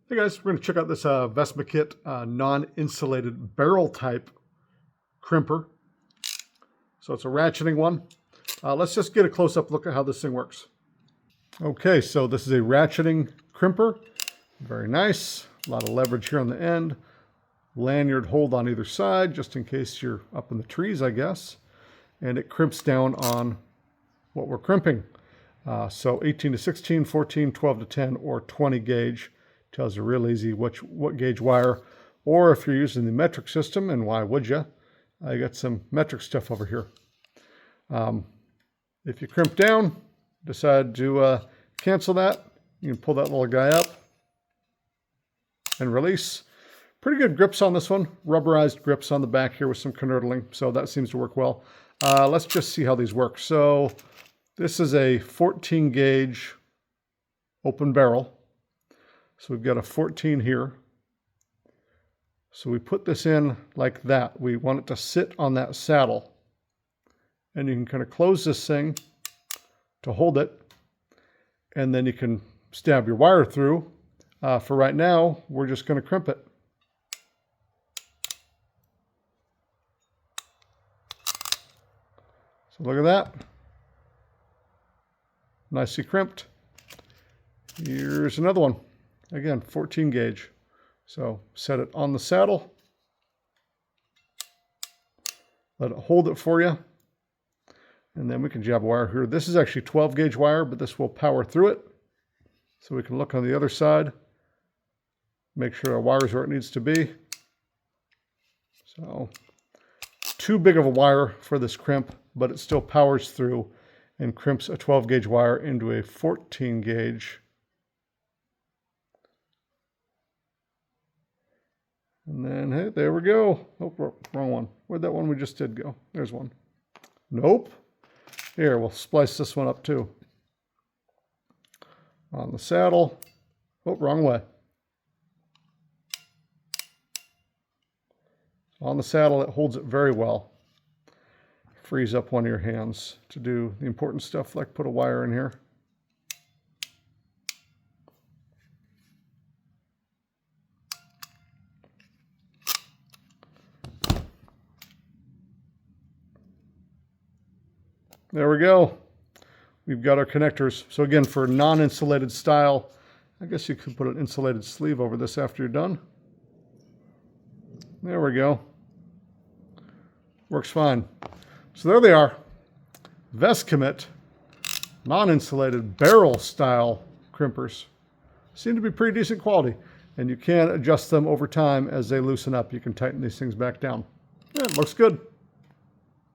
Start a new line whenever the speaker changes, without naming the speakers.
Hey guys, we're going to check out this Vesmikit non-insulated barrel type crimper. So it's a ratcheting one. Let's just get a close-up look at how this thing works. Okay, so this is a ratcheting crimper. Very nice. A lot of leverage here on the end. Lanyard hold on either side, just in case you're up in the trees, I guess. And it crimps down on what we're crimping. So 18 to 16, 14, 12 to 10, or 20 gauge. Tells you real easy what gauge wire, or if you're using the metric system, and why would you? I got some metric stuff over here. If you crimp down, decide to cancel that, you can pull that little guy up and release. Pretty good grips on this one, rubberized grips on the back here with some canoodling, so that seems to work well. Let's just see how these work. So this is a 14 gauge open barrel. So we've got a 14 here. So we put this in like that. We want it to sit on that saddle. And you can kind of close this thing to hold it. And then you can stab your wire through. For right now, we're just going to crimp it. So look at that. Nicely crimped. Here's another one. Again, 14 gauge. So set it on the saddle. Let it hold it for you. And then we can jab a wire here. This is actually 12 gauge wire, but this will power through it. So we can look on the other side. Make sure our wire's where it needs to be. So too big of a wire for this crimp, but it still powers through and crimps a 12 gauge wire into a 14 gauge. And then, hey, there we go. Oh, wrong one. Where'd that one we just did go? There's one. Nope. Here, we'll splice this one up too. On the saddle. Oh, wrong way. On the saddle, it holds it very well. Frees up one of your hands to do the important stuff like put a wire in here. There we go. We've got our connectors. So again, for non-insulated style, I guess you could put an insulated sleeve over this after you're done. There we go. Works fine. So there they are. Vesmikit non-insulated barrel style crimpers. Seem to be pretty decent quality. And you can adjust them over time as they loosen up. You can tighten these things back down. Yeah, it looks good.